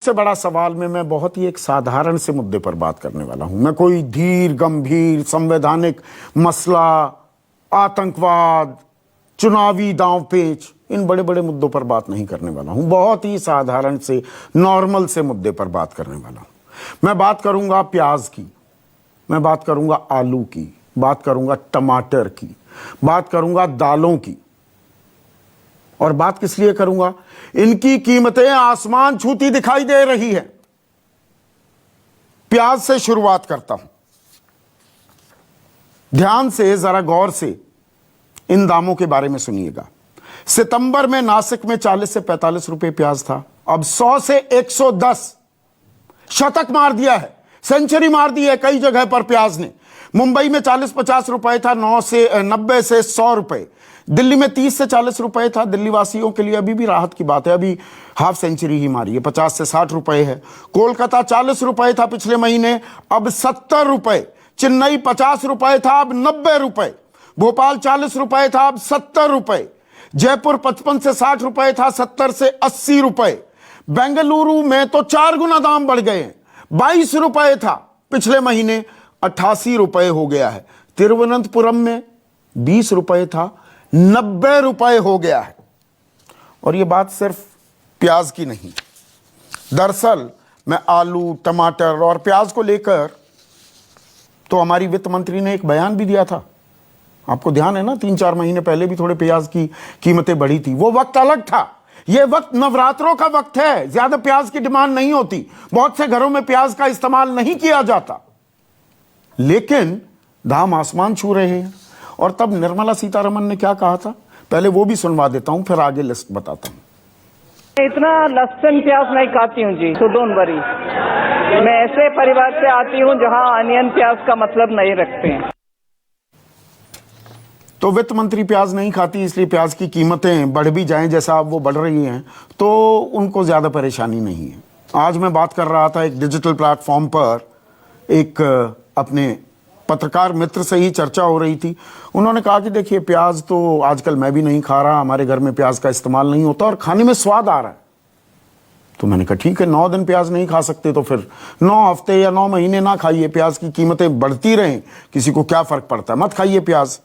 से बड़ा सवाल में मैं बहुत ही एक साधारण से मुद्दे पर बात करने वाला हूं। मैं कोई धीर गंभीर संवैधानिक मसला, आतंकवाद, चुनावी दांव पेच, इन बड़े बड़े मुद्दों पर बात नहीं करने वाला हूं। बहुत ही साधारण से नॉर्मल से मुद्दे पर बात करने वाला हूं। मैं बात करूंगा प्याज की, मैं बात करूंगा आलू की, बात करूंगा टमाटर की, बात करूंगा दालों की। और बात किस लिए करूंगा? इनकी कीमतें आसमान छूती दिखाई दे रही है। प्याज से शुरुआत करता हूं। ध्यान से, जरा गौर से इन दामों के बारे में सुनिएगा। सितंबर में नासिक में 40 से 45 रुपए प्याज था, अब 100 से 110 शतक मार दिया है, सेंचुरी मार दी है कई जगह पर प्याज ने। मुंबई में 40-50 रुपए था, 90 से 100 रुपए। दिल्ली में 30 से 40 रुपए था। दिल्ली वासियों के लिए अभी भी राहत की बात है, अभी हाफ सेंचुरी ही मारी है, 50 से 60 रुपए है। कोलकाता 40 रुपए था पिछले महीने, अब 70 रुपए। चेन्नई 50 रुपए था, अब 90 रुपए। भोपाल 40 रुपए था, अब 70 रुपए। जयपुर 55 से 60 रुपए था, 70 से 80 रुपए। बेंगलुरु में तो 4 गुना दाम बढ़ गए हैं। 22 रुपए था पिछले महीने, 88 रुपए हो गया है। तिरुवनंतपुरम में 20 रुपए था, 90 रुपए हो गया है। और यह बात सिर्फ प्याज की नहीं। दरअसल मैं आलू, टमाटर और प्याज को लेकर तो हमारी वित्त मंत्री ने एक बयान भी दिया था। आपको ध्यान है ना, 3-4 महीने पहले भी थोड़े प्याज की कीमतें बढ़ी थी। वो वक्त अलग था। यह वक्त नवरात्रों का वक्त है, ज्यादा प्याज की डिमांड नहीं होती, बहुत से घरों में प्याज का इस्तेमाल नहीं किया जाता, लेकिन दाम आसमान छू रहे हैं। और तब निर्मला सीतारमण ने क्या कहा था, पहले वो भी सुनवा देता हूं, फिर आगे लिस्ट बताता हूं। इतना लहसुन प्याज नहीं खाती हूँ जी, सो डोंट वरी। मैं ऐसे परिवार से आती हूँ जहाँ अनियन प्याज का मतलब नहीं रखते हैं। तो वित्त मंत्री प्याज नहीं खाती, इसलिए प्याज की कीमतें बढ़ भी जाएं जैसा अब वो बढ़ रही हैं तो उनको ज्यादा परेशानी नहीं है। आज मैं बात कर रहा था एक डिजिटल प्लेटफॉर्म पर, एक अपने पत्रकार मित्र से ही चर्चा हो रही थी। उन्होंने कहा कि देखिए प्याज तो आजकल मैं भी नहीं खा रहा, हमारे घर में प्याज का इस्तेमाल नहीं होता और खाने में स्वाद आ रहा है। तो मैंने कहा ठीक है, 9 दिन प्याज नहीं खा सकते तो फिर 9 हफ्ते या 9 महीने ना खाइए, प्याज की कीमतें बढ़ती रहें, किसी को क्या फर्क पड़ता है, मत खाइए प्याज।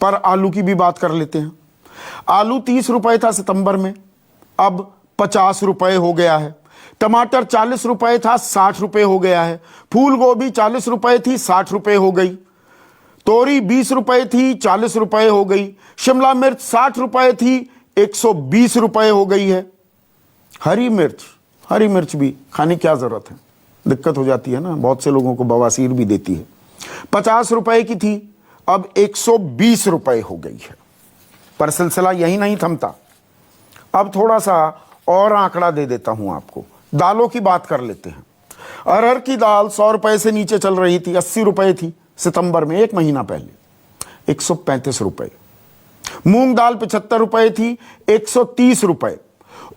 पर आलू की भी बात कर लेते हैं। आलू 30 रुपए था सितंबर में, अब 50 रुपए हो गया है। टमाटर 40 रुपए था, 60 रुपए हो गया है। फूल गोभी 40 रुपए थी, 60 रुपए हो गई। तोरी 20 रुपए थी, 40 रुपए हो गई। शिमला मिर्च 60 रुपए थी, 120 रुपए हो गई है। हरी मिर्च भी खाने की क्या जरूरत है, दिक्कत हो जाती है ना, बहुत से लोगों को बवासीर भी देती है। 50 रुपए की थी, अब 120 रुपए हो गई है। पर सिलसिला यही नहीं थमता। अब थोड़ा सा और आंकड़ा दे देता हूं आपको। दालों की बात कर लेते हैं। अरहर की दाल 100 रुपए से नीचे चल रही थी, 80 रुपए थी सितंबर में, एक महीना पहले 135 रुपए। मूंग दाल 75 रुपए थी, 130 रुपए।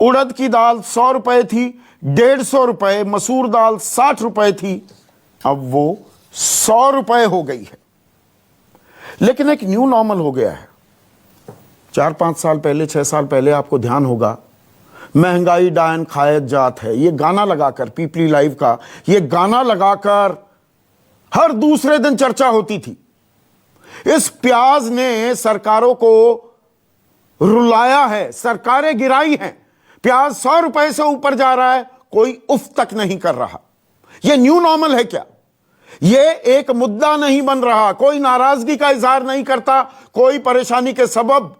उड़द की दाल 100 रुपए थी, 150 रुपए। मसूर दाल 60 रुपए थी, अब वो 100 रुपए हो गई है। लेकिन एक न्यू नॉर्मल हो गया है। 4-5 साल पहले, 6 साल पहले आपको ध्यान होगा, महंगाई डायन खायत जात है, ये गाना लगाकर, पीपली लाइव का ये गाना लगाकर हर दूसरे दिन चर्चा होती थी। इस प्याज ने सरकारों को रुलाया है, सरकारें गिराई हैं। प्याज 100 रुपए से ऊपर जा रहा है, कोई उफ तक नहीं कर रहा। यह न्यू नॉर्मल है क्या? यह एक मुद्दा नहीं बन रहा, कोई नाराजगी का इजहार नहीं करता, कोई परेशानी के सबब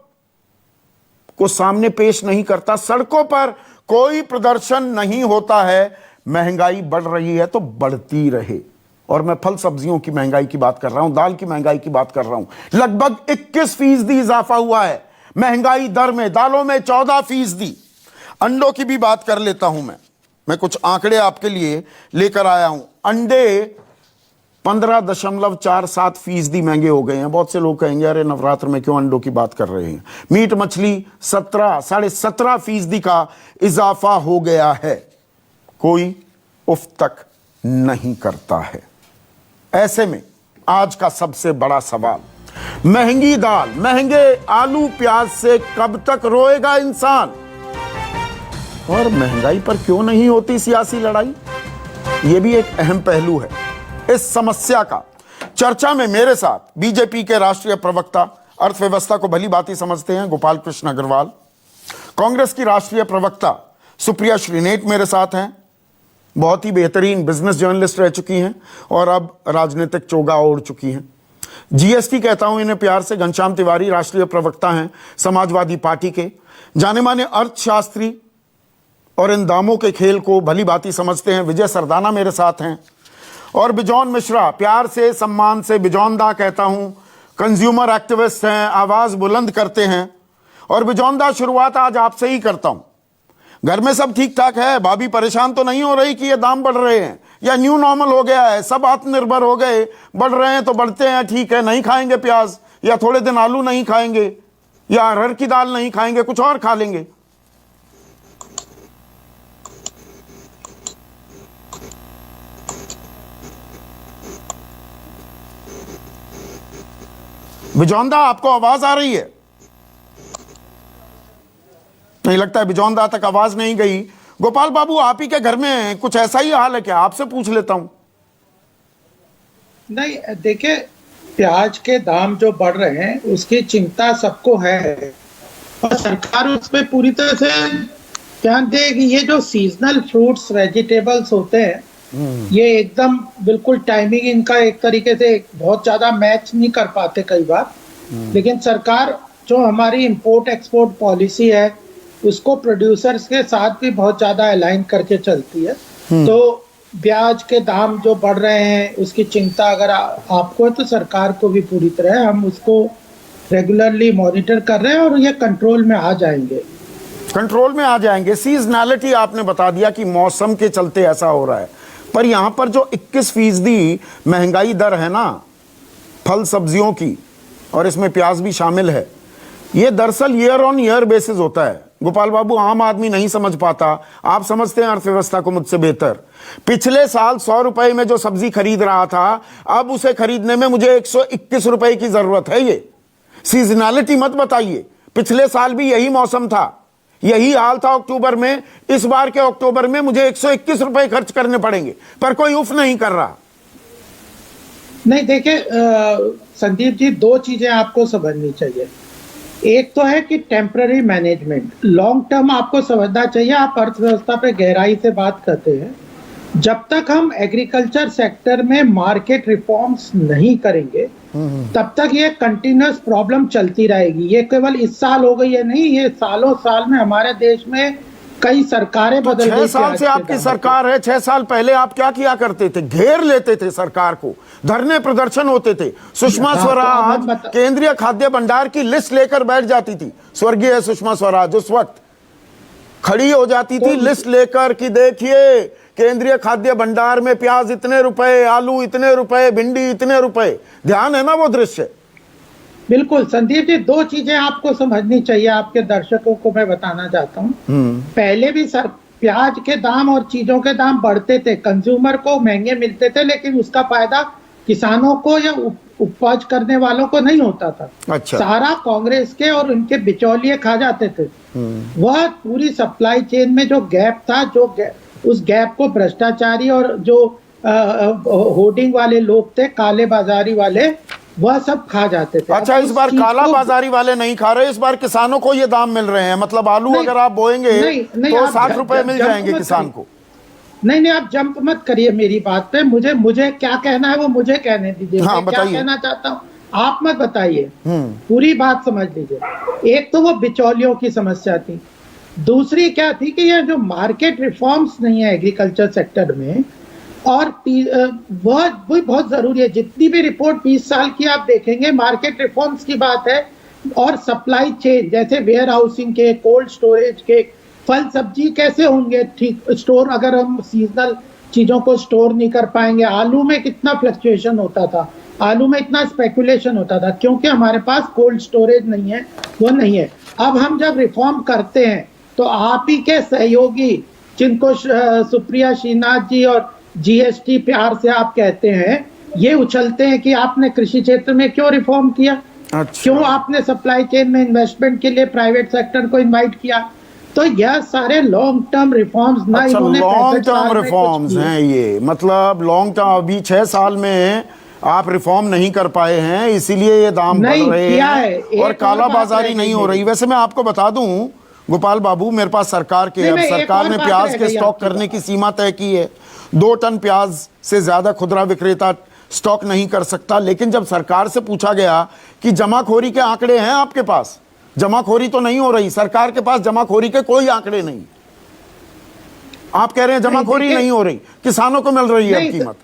को सामने पेश नहीं करता, सड़कों पर कोई प्रदर्शन नहीं होता है। महंगाई बढ़ रही है तो बढ़ती रहे। और मैं फल सब्जियों की महंगाई की बात कर रहा हूं, दाल की महंगाई की बात कर रहा हूं। लगभग 21% इजाफा हुआ है महंगाई दर में, दालों में 14%। अंडों की भी बात कर लेता हूं। मैं कुछ आंकड़े आपके लिए लेकर आया हूं। अंडे 15.47% महंगे हो गए हैं। बहुत से लोग कहेंगे अरे नवरात्र में क्यों अंडों की बात कर रहे हैं। मीट मछली 17.5% का इजाफा हो गया है, कोई उफ तक नहीं करता है। ऐसे में आज का सबसे बड़ा सवाल, महंगी दाल, महंगे आलू प्याज से कब तक रोएगा इंसान? और महंगाई पर क्यों नहीं होती सियासी लड़ाई, ये भी एक अहम पहलू है इस समस्या का। चर्चा में मेरे साथ बीजेपी के राष्ट्रीय प्रवक्ता, अर्थव्यवस्था को भली भांति समझते हैं, गोपाल कृष्ण अग्रवाल, कांग्रेस की राष्ट्रीय प्रवक्ता सुप्रिया श्रीनेत मेरे साथ हैं, बहुत ही बेहतरीन बिजनेस जर्नलिस्ट रह चुकी हैं और अब राजनीतिक चोगा ओढ़ चुकी हैं। जीएसटी कहता हूं इन्हें प्यार से, घनश्याम तिवारी राष्ट्रीय प्रवक्ता हैं समाजवादी पार्टी के, जाने माने अर्थशास्त्री और इन दामों के खेल को भली भांति समझते हैं, विजय सरदाना मेरे साथ हैं, और बिजौन मिश्रा, प्यार से सम्मान से बिजौनदा कहता हूं, कंज्यूमर एक्टिविस्ट हैं, आवाज बुलंद करते हैं। और बिजौनदा, शुरुआत आज आपसे ही करता हूं, घर में सब ठीक ठाक है? भाभी परेशान तो नहीं हो रही कि ये दाम बढ़ रहे हैं, या न्यू नॉर्मल हो गया है, सब आत्मनिर्भर हो गए, बढ़ रहे हैं तो बढ़ते हैं, ठीक है, नहीं खाएंगे प्याज, या थोड़े दिन आलू नहीं खाएंगे, या अरहर की दाल नहीं खाएंगे, कुछ और खा लेंगे? बिजौनदा, आपको आवाज आ रही है? नहीं लगता है बिजौनदा तक आवाज नहीं गई। गोपाल बाबू, आप ही के घर में कुछ ऐसा ही हाल है क्या? आपसे पूछ लेता हूं। नहीं, देखिए, प्याज के दाम जो बढ़ रहे हैं उसकी चिंता सबको है और सरकार उस पर पूरी तरह से ध्यान देगी। ये जो सीजनल फ्रूट्स वेजिटेबल्स होते हैं ये एकदम बिल्कुल टाइमिंग इनका एक तरीके से बहुत ज्यादा मैच नहीं कर पाते कई बार, लेकिन सरकार जो हमारी इंपोर्ट एक्सपोर्ट पॉलिसी है उसको प्रोड्यूसर्स के साथ भी बहुत ज्यादा अलाइन करके चलती है। तो ब्याज के दाम जो बढ़ रहे हैं उसकी चिंता अगर आपको है तो सरकार को भी पूरी तरह, हम उसको रेगुलरली मॉनिटर कर रहे हैं और ये कंट्रोल में आ जाएंगे। कंट्रोल में आ जाएंगे। सीजनैलिटी आपने बता दिया कि मौसम के चलते ऐसा हो रहा है, पर यहां पर जो 21% महंगाई दर है ना फल सब्जियों की, और इसमें प्याज भी शामिल है, ये दरअसल ईयर ऑन ईयर बेसिस होता है। गोपाल बाबू, आम आदमी नहीं समझ पाता, आप समझते हैं अर्थव्यवस्था को मुझसे बेहतर। पिछले साल 100 रुपए में जो सब्जी खरीद रहा था, अब उसे खरीदने में मुझे 121 रुपए की जरूरत है। ये सीजनैलिटी मत बताइए, पिछले साल भी यही मौसम था, यही हाल था अक्टूबर में, इस बार के अक्टूबर में मुझे 121 रुपए खर्च करने पड़ेंगे, पर कोई उफ नहीं कर रहा। नहीं, देखिए संदीप जी, दो चीजें आपको समझनी चाहिए। एक तो है कि टेम्पररी मैनेजमेंट, लॉन्ग टर्म आपको समझना चाहिए। आप अर्थव्यवस्था पे गहराई से बात करते हैं, जब तक हम एग्रीकल्चर सेक्टर में मार्केट रिफॉर्म्स नहीं करेंगे तब तक ये कंटिन्यूअस प्रॉब्लम चलती रहेगी। ये केवल इस साल हो गई है नहीं, ये सालों साल में हमारे देश में कई सरकारें बदल गई। 6 साल से आपकी सरकार है, 6 साल पहले आप क्या किया करते थे? घेर लेते थे सरकार को, धरने प्रदर्शन होते थे, सुषमा स्वराज केंद्रीय खाद्य भंडार की लिस्ट लेकर बैठ जाती थी, स्वर्गीय सुषमा स्वराज उस वक्त खड़ी हो जाती थी लिस्ट लेकर कि देखिए केंद्रीय खाद्य भंडार में प्याज इतने रुपए, आलू इतने रुपए, भिंडी इतने रुपए। ध्यान है ना वो दृश्य? बिल्कुल संदीप जी, दो चीजें आपको समझनी चाहिए, आपके दर्शकों को मैं बताना चाहता हूँ। पहले भी सर प्याज के दाम और चीजों के दाम बढ़ते थे, कंज्यूमर को महंगे मिलते थे, लेकिन उसका फायदा किसानों को या उपज करने वालों को नहीं होता था। अच्छा। सारा कांग्रेस के और उनके बिचौलिए खा जाते थे। वह पूरी सप्लाई चेन में जो गैप था, उस गैप को भ्रष्टाचारी और जो होर्डिंग वाले लोग थे, काले बाजारी वाले, वह सब खा जाते थे। अच्छा, इस बार काला बाजारी वाले नहीं खा रहे, इस बार किसानों को ये दाम मिल रहे हैं। मतलब आलू अगर आप बोएंगे तो 60 रुपए मिल जाएंगे किसान को। नहीं, आप जंप मत करिए मेरी बात पे। मुझे क्या कहना है वो मुझे कहने दीजिए। हाँ, मैं क्या कहना चाहता हूँ आप मत बताइए, पूरी बात समझ लीजिए। एक तो वो बिचौलियों की समस्या थी, दूसरी क्या थी कि ये जो मार्केट रिफॉर्म्स नहीं है एग्रीकल्चर सेक्टर में, और वह भी बहुत जरूरी है। जितनी भी रिपोर्ट 20 साल की आप देखेंगे, मार्केट रिफॉर्म्स की बात है, और सप्लाई चेन जैसे वेयर हाउसिंग के, कोल्ड स्टोरेज के, फल सब्जी कैसे होंगे ठीक स्टोर, अगर हम सीजनल चीजों को स्टोर नहीं कर पाएंगे। आलू में कितना फ्लक्चुएशन होता था, आलू में इतना स्पेकुलेशन होता था, क्योंकि हमारे पास कोल्ड स्टोरेज नहीं है, वो नहीं है। अब हम जब रिफॉर्म करते हैं तो आप ही के सहयोगी, जिनको सुप्रिया श्रीनाथ जी और जीएसटी प्यार से आप कहते हैं, ये उछलते हैं कि आपने कृषि क्षेत्र में क्यों रिफॉर्म किया। अच्छा। क्यों आपने सप्लाई चेन में इन्वेस्टमेंट के लिए प्राइवेट सेक्टर को इनवाइट किया। तो यह सारे लॉन्ग टर्म रिफॉर्म्स ना, अच्छा, इन्होंने लॉन्ग 65 साल टर्म में कुछ रिफॉर्म्स किए। हैं ये, मतलब लॉन्ग टर्म, अभी 6 साल में आप रिफॉर्म नहीं कर पाए हैं, इसीलिए ये दाम बढ़ नहीं रहे किया है। हैं एक और और काला बात बाजारी रह नहीं गई हो रही। मेरी। वैसे मैं आपको बता दूं गोपाल बाबू, मेरे पास सरकार के, नहीं, अब मैं एक सरकार और ने बात प्याज रह के गई स्टॉक आपकी करने बात। की सीमा तय की है। 2 टन प्याज से ज्यादा खुदरा विक्रेता स्टॉक नहीं कर सकता। लेकिन जब सरकार से पूछा गया कि जमाखोरी के आंकड़े हैं आपके पास, जमाखोरी तो नहीं हो रही, सरकार के पास जमाखोरी के कोई आंकड़े नहीं। आप कह रहे हैं जमाखोरी नहीं हो रही, किसानों को मिल रही है अब नहीं, कीमत।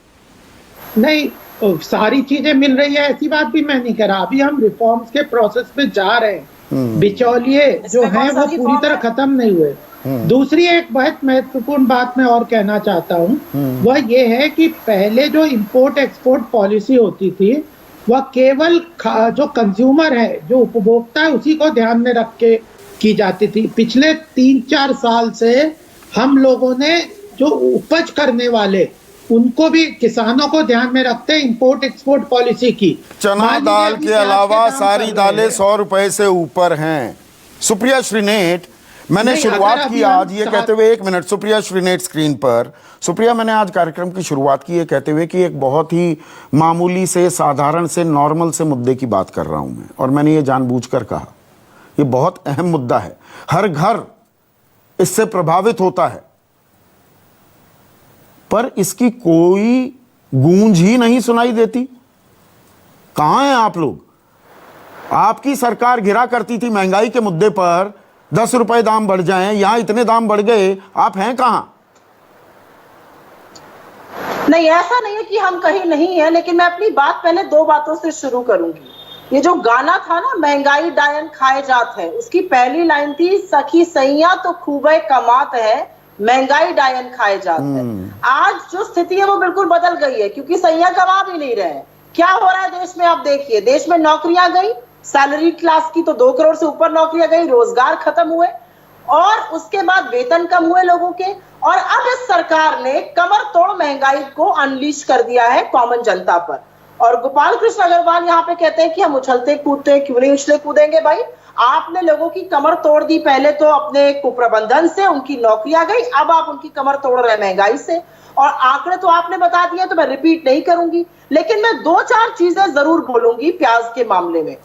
नहीं, सारी चीजें मिल रही है ऐसी बात भी मैं नहीं कह रहा। अभी हम रिफॉर्म्स के प्रोसेस पे जा रहे हैं। बिचौलिए जो इसमें हैं कौन सा वो पूरी रिफॉर्म तरह है? खत्म नहीं हुए। दूसरी एक बहुत महत्वपूर्ण बात मैं और कहना चाहता हूँ, वह ये है कि पहले जो इंपोर्ट एक्सपोर्ट पॉलिसी होती थी वह केवल जो कंज्यूमर है, जो उपभोक्ता है, उसी को ध्यान में रख के की जाती थी। पिछले 3-4 साल से हम लोगों ने जो उपज करने वाले, उनको भी, किसानों को ध्यान में रखते इंपोर्ट एक्सपोर्ट पॉलिसी की। चना मान लीजिए दाल अभी के प्याज अलावा दाम सारी बढ़ दालें रहे हैं। 100 रुपए से ऊपर हैं। सुप्रिया श्रीनेट, मैंने नहीं, शुरुआत अगर की अभी हम आज ये साथ- कहते हुए, 1 मिनट, सुप्रिया श्रीनेट स्क्रीन पर। सुप्रिया, मैंने आज कार्यक्रम की शुरुआत की ये कहते हुए कि एक बहुत ही मामूली से, साधारण से, नॉर्मल से मुद्दे की बात कर रहा हूं मैं, और मैंने ये जानबूझकर कहा। ये बहुत अहम मुद्दा है, हर घर इससे प्रभावित होता है, पर इसकी कोई गूंज ही नहीं सुनाई देती। कहां हैं आप लोग? आपकी सरकार घिरा करती थी महंगाई के मुद्दे पर, 10 रुपए दाम बढ़ जाएं, यहां इतने दाम बढ़ गए, आप हैं कहां? नहीं, ऐसा नहीं है कि हम कहीं नहीं है, लेकिन मैं अपनी बात पहले 2 बातों से शुरू करूंगी। ये जो गाना था ना, महंगाई डायन खाए जात है, उसकी पहली लाइन थी, सखी सैया तो खूबे कमात है, महंगाई डायन खाए जात है। आज जो स्थिति है वो बिल्कुल बदल गई है, क्योंकि सैया कमा भी नहीं रहे हैं। क्या हो रहा है देश में? आप देखिए, देश में नौकरियां गई, सैलरी क्लास की तो 2 करोड़ से ऊपर नौकरियां गई, रोजगार खत्म हुए, और उसके बाद वेतन कम हुए लोगों के। और अब इस सरकार ने कमर तोड़ महंगाई को अनलीश कर दिया है कॉमन जनता पर। और गोपाल कृष्ण अग्रवाल यहाँ पे कहते हैं कि हम उछलते कूदते, क्यों नहीं उछले कूदेंगे भाई? आपने लोगों की कमर तोड़ दी, पहले तो अपने कुप्रबंधन से उनकी नौकरियां गई, अब आप उनकी कमर तोड़ रहे हैं महंगाई से। और आंकड़े तो आपने बता दिए, तो मैं रिपीट नहीं करूंगी, लेकिन मैं 2-4 चीजें जरूर बोलूंगी प्याज के मामले में।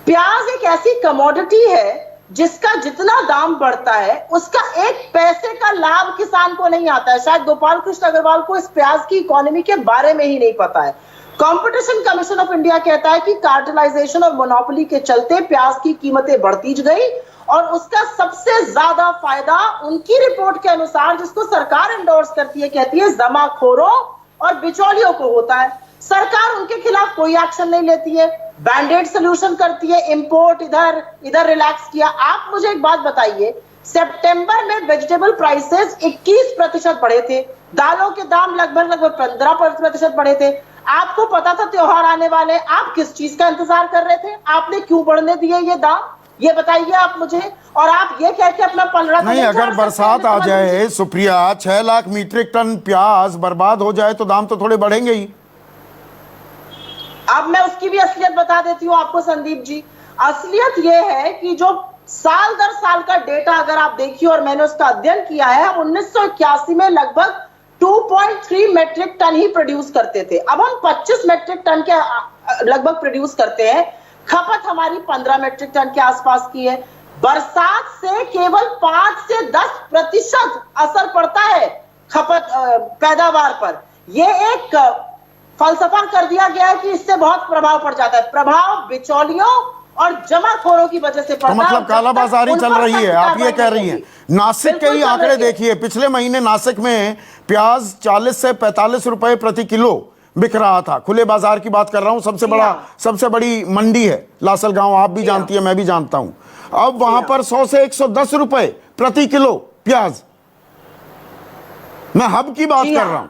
प्याज एक ऐसी कमोडिटी है जिसका जितना दाम बढ़ता है उसका 1 पैसे का लाभ किसान को नहीं आता है। शायद गोपाल कृष्ण अग्रवाल को इस प्याज की इकोनॉमी के बारे में ही नहीं पता है। कंपटीशन कमीशन ऑफ इंडिया कहता है कि कार्टेलाइजेशन और मोनोपोली के चलते प्याज की कीमतें बढ़ती गई, और उसका सबसे ज्यादा फायदा उनकी रिपोर्ट के अनुसार, जिसको सरकार एंडोर्स करती है, कहती है जमाखोरों और बिचौलियों को होता है। सरकार उनके खिलाफ कोई एक्शन नहीं लेती है, बैंडेड सोल्यूशन करती है, इंपोर्ट इधर रिलैक्स किया। आप मुझे एक बात बताइए, सितंबर में वेजिटेबल प्राइसेस 21% बढ़े थे, दालों के दाम लगभग 15% बढ़े थे। आपको पता था त्योहार आने वाले, आप किस चीज का इंतजार कर रहे थे? आपने क्यों बढ़ने दिए ये दाम? ये बताइए आप मुझे। और आप ये कह के अपना पलड़ा नहीं, अगर बरसात आ जाए सुप्रिया, 6 लाख मीट्रिक टन प्याज बर्बाद हो जाए तो दाम तो थोड़े बढ़ेंगे ही। अब मैं उसकी भी असलियत बता देती हूँ आपको संदीप जी। असलियत यह है कि जो साल दर साल का डेटा अगर आप देखिए, और मैंने उसका अध्ययन किया है, हम 1981 में लगभग 2.3 मेट्रिक टन ही प्रोड्यूस करते थे, अब हम 25 मेट्रिक टन के लगभग प्रोड्यूस करते हैं। खपत हमारी 15 मेट्रिक टन के आसपास की है। बरसात से केवल 5 से 10% असर पड़ता है खपत पैदावार पर। यह एक फलसफा कर दिया गया है कि इससे बहुत प्रभाव पड़ जाता है। प्रभाव बिचौलियों और जमाखोरों की वजह से पड़ता तो है। मतलब कालाबाजारी चल रही है, आप ये कह रही हैं। नासिक के ही आंकड़े देखिए, पिछले महीने नासिक में प्याज 40 से 45 रुपए प्रति किलो बिक रहा था। खुले बाजार की बात कर रहा हूं, सबसे बड़ी मंडी है लासलगांव, आप भी जानती है, मैं भी जानता हूं। अब वहां पर 100 से 110 रुपए प्रति किलो प्याज, मैं हब की बात कर रहा हूं।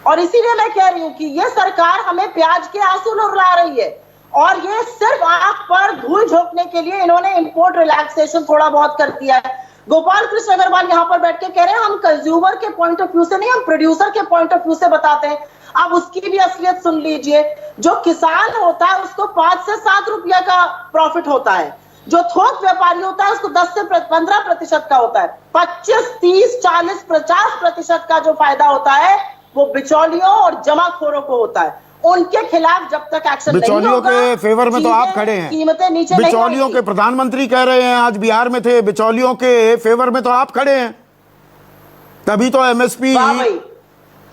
और इसीलिए मैं कह रही हूं कि ये सरकार हमें प्याज के आंसू रुला रही है, और ये सिर्फ आंख पर धूल झोंकने के लिए इन्होंने इंपोर्ट रिलैक्सेशन थोड़ा बहुत कर दिया है। गोपाल कृष्ण अग्रवाल यहां पर बैठ के कह रहे हैं हम कंज्यूमर के पॉइंट ऑफ व्यू से नहीं, हम प्रोड्यूसर के पॉइंट ऑफ व्यू से बताते हैं। अब उसकी भी असलियत सुन लीजिए। जो किसान होता है उसको 5 से 7 रुपया का प्रॉफिट होता है, जो थोक व्यापारी होता है उसको 10 से 15% का होता है। 25, 30, 40, 50% का जो फायदा होता है वो बिचौलियों और जमाखोरों को होता है। उनके खिलाफ जब तक एक्शन नहीं होगा, बिचौलियों के फेवर में तो आप खड़े हैं, कीमतें नीचे नहीं बिचौलियों के प्रधानमंत्री कह रहे हैं, आज बिहार में थे, बिचौलियों के फेवर में तो आप खड़े हैं, तभी तो एमएसपी।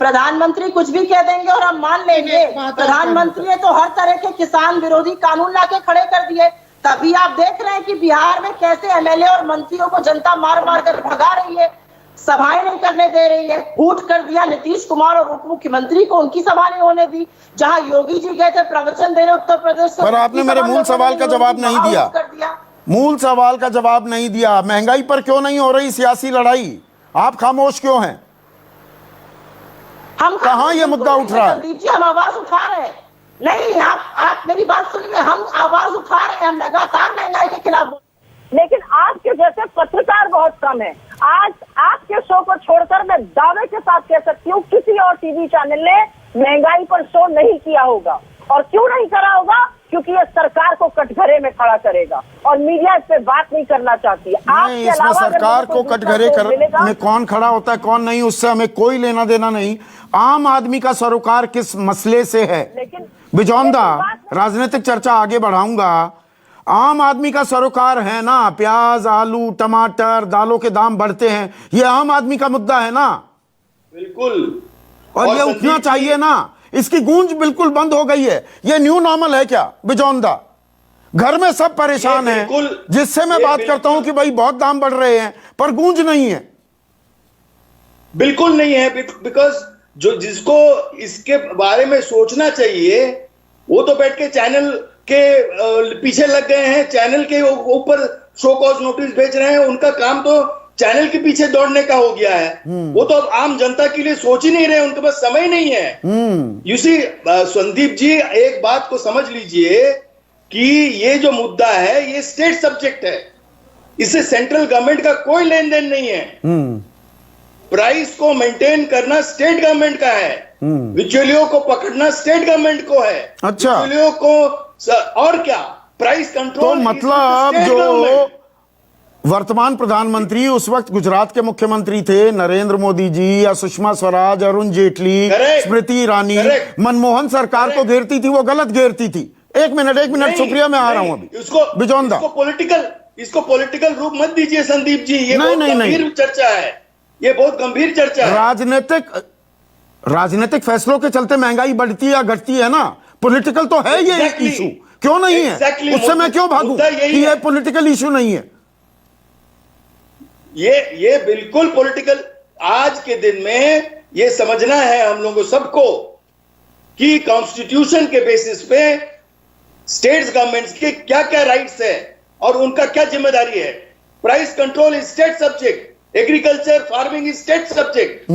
प्रधानमंत्री कुछ भी कह देंगे और हम मान लेंगे। प्रधानमंत्री ने तो हर तरह के किसान विरोधी कानून लाके खड़े कर दिए, तभी आप देख रहे हैं कि बिहार में कैसे एमएलए और मंत्रियों को जनता मार मार कर भगा रही है, सभाएं नहीं करने दे रही है। फूट कर दिया नीतीश कुमार और उप मुख्यमंत्री को, उनकी सभा नहीं होने दी। जहां योगी जी गए थे प्रवचन देने उत्तर प्रदेश से, पर आपने मेरे मूल सवाल का जवाब नहीं दिया। मूल सवाल का जवाब नहीं दिया। महंगाई पर क्यों नहीं हो रही सियासी लड़ाई? आप खामोश क्यों हैं? हम कहां ये मुद्दा उठ रहा है? दीजिए, हम आवाज उठा रहे हैं। नहीं, आप मेरी बात सुनिए, हम आवाज उठा रहे हैं, हम लगातार महंगाई के खिलाफ। लेकिन आपके जैसे पत्रकार बहुत कम है। आज आपके शो को छोड़कर मैं दावे के साथ कह सकती हूँ किसी और टीवी चैनल ने महंगाई पर शो नहीं किया होगा। और क्यों नहीं करा होगा? क्योंकि ये सरकार को कटघरे में खड़ा करेगा और मीडिया इस पे बात नहीं करना चाहती है। नहीं, इसमें सरकार को कटघरे में कौन खड़ा होता है कौन नहीं, उससे हमें कोई लेना देना नहीं। आम आदमी का सरोकार किस मसले से है, बिजौंदा राजनीतिक चर्चा आगे बढ़ाऊंगा। आम आदमी का सरोकार है ना, प्याज, आलू, टमाटर, दालों के दाम बढ़ते हैं, ये आम आदमी का मुद्दा है ना। बिल्कुल, और ये उठना चाहिए ना। इसकी गूंज बिल्कुल बंद हो गई है। ये न्यू नॉर्मल है क्या बिजौंदा? घर में सब परेशान हैं, जिससे मैं बात करता हूं कि भाई बहुत दाम बढ़ रहे हैं, पर गूंज नहीं है। बिल्कुल नहीं है, बिकॉज जो जिसको इसके बारे में सोचना चाहिए वो तो बैठ के चैनल के पीछे लग गए हैं, चैनल के ऊपर शो कॉज नोटिस भेज रहे हैं। उनका काम तो चैनल के पीछे दौड़ने का हो गया है। वो तो अब आम जनता के लिए सोच ही नहीं रहे, उनके पास समय नहीं है। यू सी संदीप जी, एक बात को समझ लीजिए कि ये जो मुद्दा है ये स्टेट सब्जेक्ट है, इससे सेंट्रल गवर्नमेंट का कोई लेन देन नहीं है। प्राइस को मेंटेन करना स्टेट गवर्नमेंट का है, बिचौलियों को पकड़ना स्टेट गवर्नमेंट को है। अच्छा, बिचौलियों को और क्या, प्राइस कंट्रोल। तो मतलब जो वर्तमान प्रधानमंत्री उस वक्त गुजरात के मुख्यमंत्री थे, नरेंद्र मोदी जी या सुषमा स्वराज, अरुण जेटली, स्मृति ईरानी, मनमोहन सरकार को घेरती थी, वो गलत घेरती थी। एक मिनट शुक्रिया, मैं आ रहा हूं अभी। बिजौंदा, इसको पॉलिटिकल रूप मत दीजिए संदीप जी, ये बहुत गंभीर चर्चा है, ये बहुत गंभीर चर्चा है। राजनीतिक फैसलों के चलते महंगाई बढ़ती है या घटती है ना, पॉलिटिकल तो है ये इशू, क्यों नहीं है? उससे मैं क्यों भागूं कि ये पॉलिटिकल इशू नहीं है? ये बिल्कुल पॉलिटिकल। आज के दिन में ये समझना है हम लोगों सबको कि कॉन्स्टिट्यूशन के बेसिस पे स्टेट्स गवर्नमेंट्स के क्या क्या राइट्स है और उनका क्या जिम्मेदारी है। Price control is state subject, agriculture farming is state subject.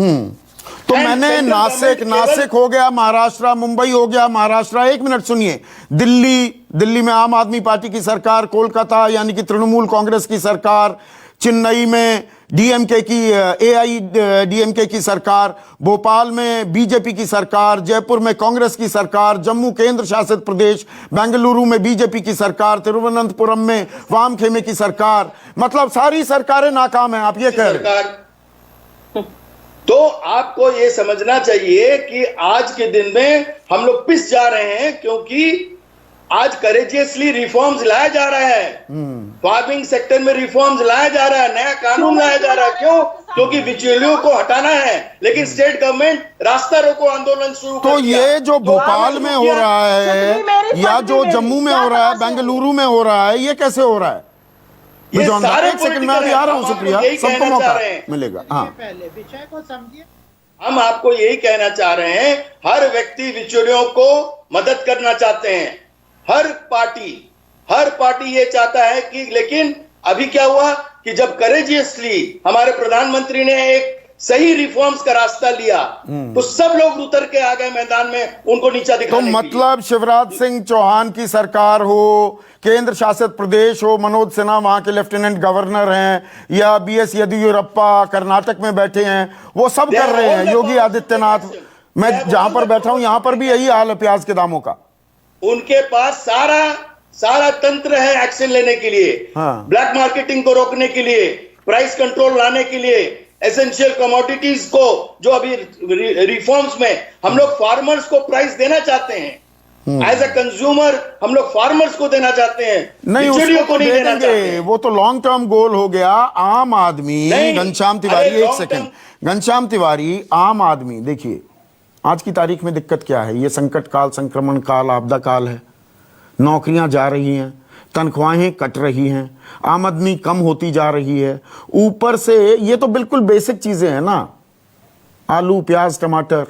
तो मैंने नासिक हो गया महाराष्ट्र, मुंबई हो गया महाराष्ट्र, एक मिनट सुनिए, दिल्ली में आम आदमी पार्टी की सरकार, कोलकाता यानी कि तृणमूल कांग्रेस की सरकार, चेन्नई में डीएमके की एआईडीएमके की सरकार, भोपाल में बीजेपी की सरकार, जयपुर में कांग्रेस की सरकार, जम्मू केंद्र शासित प्रदेश, बेंगलुरु में बीजेपी की सरकार, तिरुवनंतपुरम में वाम खेमे की सरकार, मतलब सारी सरकारें नाकाम हैं, आप ये कह रहे हैं। तो आपको ये समझना चाहिए कि आज के दिन में हम लोग पिस जा रहे हैं, क्योंकि आज करेजियसली रिफॉर्म्स लाया जा रहा है, फार्मिंग सेक्टर में रिफॉर्म्स लाया जा रहा है, नया कानून लाया जा रहा है। क्यों? क्योंकि बिचौलियों को हटाना है, लेकिन स्टेट गवर्नमेंट रास्ता रोको आंदोलन शुरू कर दिया। तो ये जो भोपाल में हो रहा है या जो जम्मू में हो रहा है, बेंगलुरु में हो रहा है, ये कैसे हो रहा है? एक सेकंड में अभी आ रहा हूं, शुक्रिया, सबको मौका मिलेगा। हाँ, पहले विषय को समझिए। हम आपको यही कहना चाह रहे हैं, हर व्यक्ति बिचौलियों को मदद करना चाहते हैं, हर पार्टी ये चाहता है कि, लेकिन अभी क्या हुआ कि जब करेजियसली हमारे प्रधानमंत्री ने एक सही रिफॉर्म्स का रास्ता लिया तो सब लोग उतर के आ गए मैदान में उनको नीचा दिखाने। तो मतलब शिवराज सिंह चौहान की सरकार हो, केंद्र शासित प्रदेश हो, मनोज सिन्हा वहां के लेफ्टिनेंट गवर्नर हैं, या बीएस येदियुरप्पा कर्नाटक में बैठे हैं, वो सब कर रहे हैं, योगी आदित्यनाथ, मैं जहां पर बैठा हूं यहां पर भी यही हाल है प्याज के दामों का। उनके पास सारा तंत्र है एक्शन लेने के लिए, हाँ। ब्लैक मार्केटिंग को रोकने के लिए, प्राइस कंट्रोल लाने के लिए, एसेंशियल कमोडिटीज को जो अभी रिफॉर्म्स में हम लोग फार्मर्स को प्राइस देना चाहते हैं, एज अ कंज्यूमर हम लोग फार्मर्स को देना चाहते हैं, नहीं बिचौलियों उसको को तो नहीं दे देना चाहते देंगे, हैं। वो तो लॉन्ग टर्म गोल हो गया। आम आदमी, नहीं, घनश्याम तिवारी, अरे एक long second, term- Ghanshyam Tiwari, आम आदमी देखिए आज की तारीख में दिक्कत क्या है, ये संकट काल, संक्रमण काल, आपदा काल है, नौकरियां जा रही हैं, तनख्वाहें कट रही हैं, आमदनी कम होती जा रही है, ऊपर से ये तो बिल्कुल बेसिक चीजें हैं ना, आलू, प्याज, टमाटर,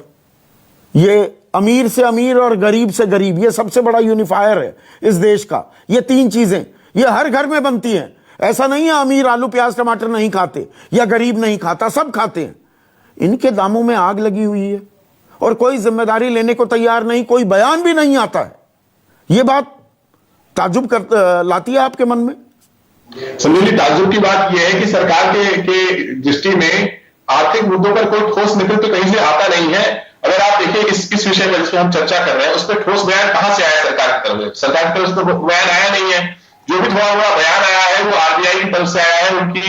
ये अमीर से अमीर और गरीब से गरीब, ये सबसे बड़ा यूनिफायर है इस देश का। ये तीन चीजें ये हर घर में बनती हैं। ऐसा नहीं है अमीर आलू प्याज टमाटर नहीं खाते या गरीब नहीं खाता, सब खाते हैं। इनके दामों में आग लगी हुई है और कोई जिम्मेदारी लेने को तैयार नहीं, कोई बयान भी नहीं आता है। ये बात ताज्जुब लाती है आपके मन में? संजय जी, ताज्जुब की बात यह है कि सरकार के दृष्टि में आर्थिक मुद्दों पर कोई ठोस नेतृत्व कहीं से आता नहीं है। अगर आप देखिए इस विषय पर जिसमें हम चर्चा कर रहे हैं, उस पर ठोस बयान कहां से आया सरकार की तरफ से? सरकार की तरफ से तो बयान आया नहीं है। जो भी थोड़ा बड़ा बयान आया है वो आरबीआई की तरफ से आया है, उनकी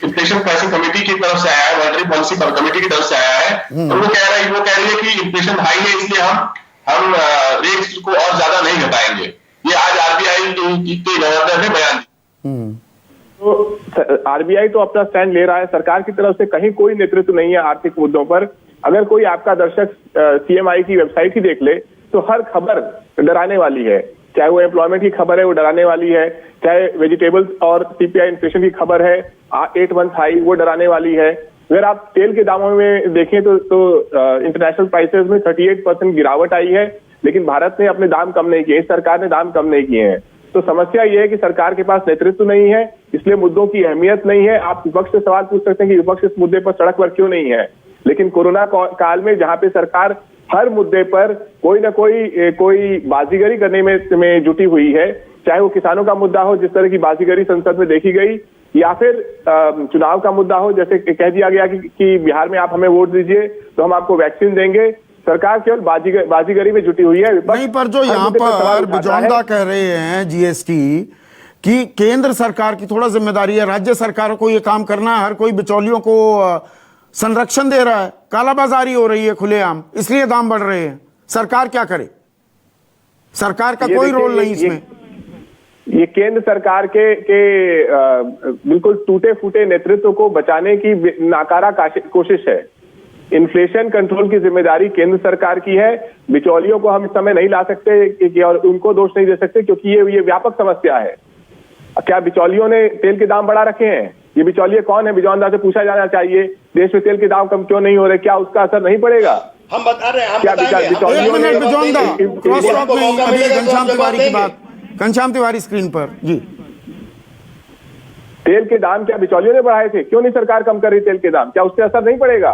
इन्फ्लेशन प्राइसिंग कमेटी की तरफ से आया है, मॉनेटरी पॉलिसी कमेटी की तरफ से आया है। और वो कह रही है कि इन्फ्लेशन हाई है, इसलिए हम रेट्स को और ज्यादा नहीं घटाएंगे। ये आज आरबीआई के गवर्नर ने बयान दिया। तो आरबीआई तो अपना स्टैंड ले रहा है, सरकार की तरफ से कहीं कोई नेतृत्व नहीं है आर्थिक मुद्दों पर। अगर कोई आपका दर्शक सीएमआई की वेबसाइट ही देख ले तो हर खबर डराने वाली है, चाहे वो एम्प्लॉयमेंट की खबर है वो डराने वाली है, चाहे वेजिटेबल्स और सीपीआई इन्फ्लेशन की खबर है 8 मंथ हाई वो डराने वाली है। अगर आप तेल के दामों में देखें तो इंटरनेशनल प्राइसेस में 38% गिरावट आई है, लेकिन भारत ने अपने दाम कम नहीं किए, इस सरकार ने दाम कम नहीं किए हैं। तो समस्या यह है कि सरकार के पास नेतृत्व नहीं है, इसलिए मुद्दों की अहमियत नहीं है। आप विपक्ष से सवाल पूछ सकते हैं कि विपक्ष इस मुद्दे पर सड़क पर क्यों नहीं है, लेकिन कोरोना काल में जहां पे सरकार हर मुद्दे पर कोई ना कोई बाजीगरी करने में जुटी हुई है, चाहे वो किसानों का मुद्दा हो जिस तरह की बाजीगरी संसद में देखी गई, या फिर चुनाव का मुद्दा हो, जैसे कह दिया गया कि बिहार में आप हमें वोट दीजिए तो हम आपको वैक्सीन देंगे। सरकार केवल बाजीगरी में जुटी हुई है। नहीं, पर जो यहाँ पर बिजौंदा कह रहे हैं जीएसटी कि केंद्र सरकार की थोड़ा जिम्मेदारी है, राज्य सरकारों को ये काम करना है, हर कोई बिचौलियों को संरक्षण दे रहा है, कालाबाजारी हो रही है खुलेआम, इसलिए दाम बढ़ रहे हैं। सरकार क्या करे? सरकार का कोई रोल नहीं इसमें। ये केंद्र सरकार के बिल्कुल टूटे फूटे नेतृत्व को बचाने की नाकारा कोशिश है। इन्फ्लेशन कंट्रोल की जिम्मेदारी केंद्र सरकार की है। बिचौलियों को हम इस समय नहीं ला सकते और उनको दोष नहीं दे सकते, क्योंकि ये व्यापक समस्या है। क्या बिचौलियों ने तेल के दाम बढ़ा रखे हैं? ये बिचौलिए कौन है? बिजौंदा से पूछा जाना चाहिए, देश में तेल के दाम कम क्यों नहीं हो रहे, क्या उसका असर नहीं पड़ेगा? हम बता रहे हैं, हम क्या बताएंगे। बिचौलियों ने बिजौंदा क्रॉस टॉक नहीं, मौका अभी मिलेगा तो घनश्याम हम तिवारी की देंगे। बात, घनश्याम तिवारी स्क्रीन पर जी। तेल के दाम क्या बिचौलियों ने बढ़ाए थे? क्यों नहीं सरकार कम कर रही तेल के दाम? क्या उससे असर नहीं पड़ेगा?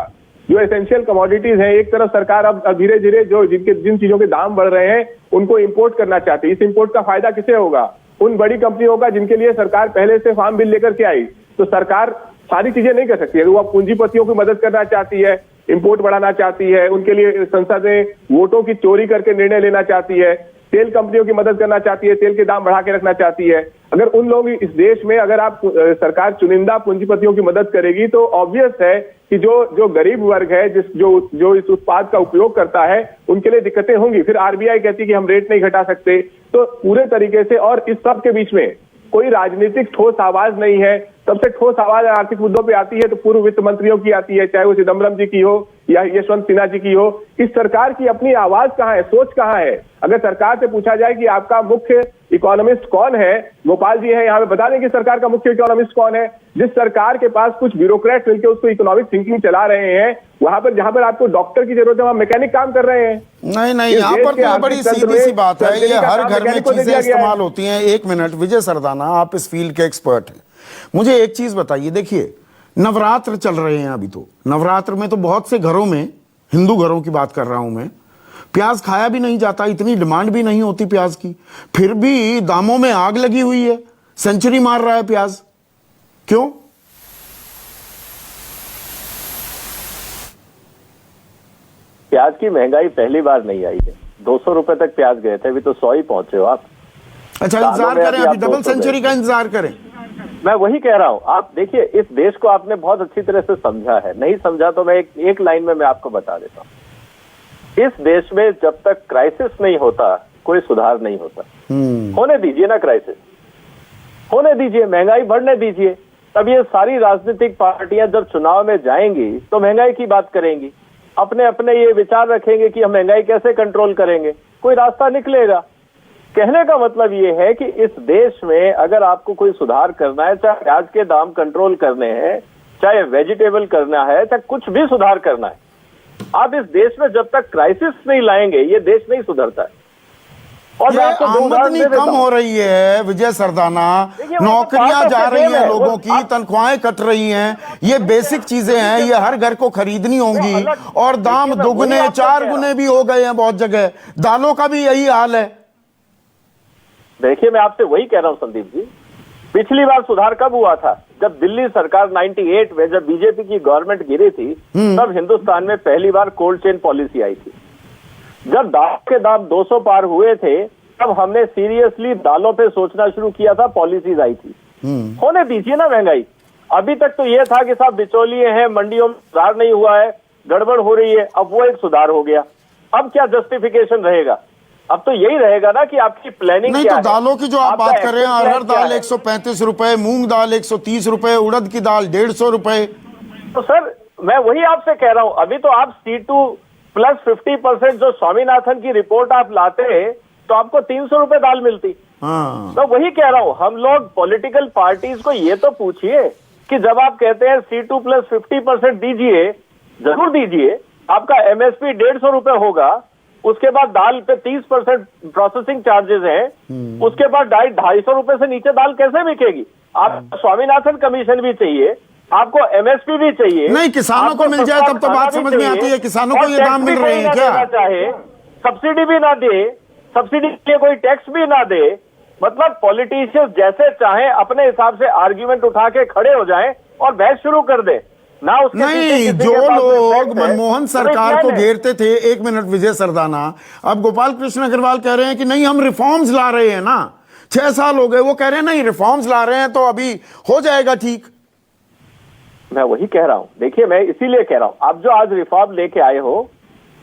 जो एसेंशियल कमोडिटीज हैं, एक तरफ सरकार अब धीरे धीरे जिन चीजों के दाम बढ़ रहे हैं उनको इंपोर्ट करना चाहती है। इस इंपोर्ट का फायदा किसे होगा? उन बड़ी कंपनियों का जिनके लिए सरकार पहले से फार्म बिल लेकर के आई। तो सरकार सारी चीजें नहीं कर सकती है। वो पूंजीपतियों की मदद करना चाहती है, इंपोर्ट बढ़ाना चाहती है, उनके लिए संसद में वोटों की चोरी करके निर्णय लेना चाहती है, तेल कंपनियों की मदद करना चाहती है, तेल के दाम बढ़ा के रखना चाहती है। अगर उन लोग इस देश में अगर आप सरकार चुनिंदा पूंजीपतियों की मदद करेगी तो ऑब्वियस है कि जो गरीब वर्ग है जो इस उत्पाद का उपयोग करता है उनके लिए दिक्कतें होंगी। फिर आरबीआई कहती है कि हम रेट नहीं घटा सकते। तो पूरे तरीके से, और इस सब के बीच में कोई राजनीतिक ठोस आवाज नहीं है। सबसे ठोस आवाज आर्थिक मुद्दों पे आती है तो पूर्व वित्त मंत्रियों की आती है, चाहे वो चिदम्बरम जी की हो या यशवंत सिन्हा जी की हो। इस सरकार की अपनी आवाज कहाँ है, सोच कहाँ है? अगर सरकार से पूछा जाए कि आपका मुख्य इकोनॉमिस्ट कौन है, गोपाल जी है यहाँ पे, बता दें कि सरकार का मुख्य इकोनॉमिस्ट कौन है। जिस सरकार के पास कुछ ब्यूरोक्रेट मिलकर उसको इकोनॉमिक थिंकिंग चला रहे हैं, वहां पर जहां पर आपको डॉक्टर की जरूरत है वहां मैकेनिक काम कर रहे हैं। नहीं, यहाँ पर तो बड़ी सीधी सी बात है, ये हर घर में चीजें इस्तेमाल होती हैं। एक मिनट, विजय सरदाना, आप इस फील्ड के एक्सपर्ट हैं, मुझे एक चीज बताइए। देखिए, नवरात्र चल रहे हैं अभी, तो नवरात्र में तो बहुत से घरों में, हिंदू घरों की बात कर रहा हूं मैं, प्याज खाया भी नहीं जाता, इतनी डिमांड भी नहीं होती प्याज की, फिर भी दामों में आग लगी हुई है, सेंचुरी मार रहा है प्याज। क्यों? प्याज की महंगाई पहली बार नहीं आई है। 200 रुपए तक प्याज गए थे, अभी तो 100 ही पहुंचे हो आप। अच्छा, दालों इंतजार में करें, अभी अभी आप डबल 200 सेंचुरी का इंतजार करें। मैं वही कह रहा हूं, आप देखिए इस देश को आपने बहुत अच्छी तरह से समझा है, नहीं समझा तो मैं एक लाइन में मैं आपको बता देता हूं। इस देश में जब तक क्राइसिस नहीं होता कोई सुधार नहीं होता। होने दीजिए ना क्राइसिस, होने दीजिए, महंगाई बढ़ने दीजिए, तब ये सारी राजनीतिक पार्टियां जब चुनाव में जाएंगी तो महंगाई की बात करेंगी, अपने अपने ये विचार रखेंगे कि हम महंगाई कैसे कंट्रोल करेंगे, कोई रास्ता निकलेगा। कहने का मतलब ये है कि इस देश में अगर आपको कोई सुधार करना है, चाहे प्याज के दाम कंट्रोल करने हैं, चाहे वेजिटेबल करना है, चाहे कुछ भी सुधार करना है, आप इस देश में जब तक क्राइसिस नहीं लाएंगे ये देश नहीं सुधरता है। और ये आमदनी कम हो रही है विजय सरदाना, नौकरियां जा रही हैं लोगों की, तनख्वाहें कट रही हैं, ये बेसिक चीजें हैं, ये हर घर को खरीदनी होंगी, और दाम दुगने 4 गुने भी हो गए हैं बहुत जगह। दालों का भी यही हाल है। देखिए मैं आपसे वही कह रहा हूं संदीप जी, पिछली बार सुधार कब हुआ था? जब दिल्ली सरकार 98 में जब बीजेपी की गवर्नमेंट गिरी थी, तब हिंदुस्तान में पहली बार कोल्ड चेन पॉलिसी आई थी। जब दाल के दाम 200 पार हुए थे तब हमने सीरियसली दालों पे सोचना शुरू किया था, पॉलिसीज आई थी। होने दीजिए ना महंगाई। अभी तक तो ये था कि साहब बिचौलिए हैं, मंडियों में सुधार नहीं हुआ है, गड़बड़ हो रही है, अब वो एक सुधार हो गया। अब क्या जस्टिफिकेशन रहेगा? अब तो यही रहेगा ना कि आपकी प्लानिंग नहीं क्या तो है? दालों की जो आप बात कर रहे हैं, अरहर दाल 135 रुपए, मूंग दाल 130 रुपए, उड़द की दाल 150 रुपए। तो सर मैं वही आपसे कह रहा हूं, अभी तो आप C2 प्लस 50% जो स्वामीनाथन की रिपोर्ट आप लाते तो आपको 300 रुपए दाल मिलती। मैं वही कह रहा हूं, हम लोग पॉलिटिकल पार्टीज को ये तो पूछिए कि जब आप कहते हैं C2 प्लस 50% दीजिए, जरूर दीजिए, आपका MSP 150 रुपए होगा, उसके बाद दाल पे 30% प्रोसेसिंग चार्जेस हैं, उसके बाद 250 रुपए से नीचे दाल कैसे बिकेगी? आप स्वामीनाथन कमीशन भी चाहिए, आपको MSP भी चाहिए। नहीं, किसानों को मिल जाए तब तो बात समझ में आती है। किसानों को ये दाम मिल रहे हैं क्या? चाहे सब्सिडी भी ना दे, सब्सिडी के कोई टैक्स भी ना दे, मतलब पॉलिटिशियंस जैसे चाहें अपने हिसाब से आर्ग्यूमेंट उठा के खड़े हो जाएं और बहस शुरू कर दे ना। उसके नहीं, जो लोग मनमोहन सरकार को घेरते थे, 1 मिनट विजय सरदाना, अब गोपाल कृष्ण अग्रवाल कह रहे हैं कि नहीं हम रिफॉर्म्स ला रहे हैं ना, 6 साल हो गए, वो कह रहे हैं नहीं रिफॉर्म्स ला रहे हैं तो अभी हो जाएगा ठीक। मैं वही कह रहा हूं, देखिए मैं इसीलिए कह रहा हूं, आप जो आज रिफॉर्म लेके आए हो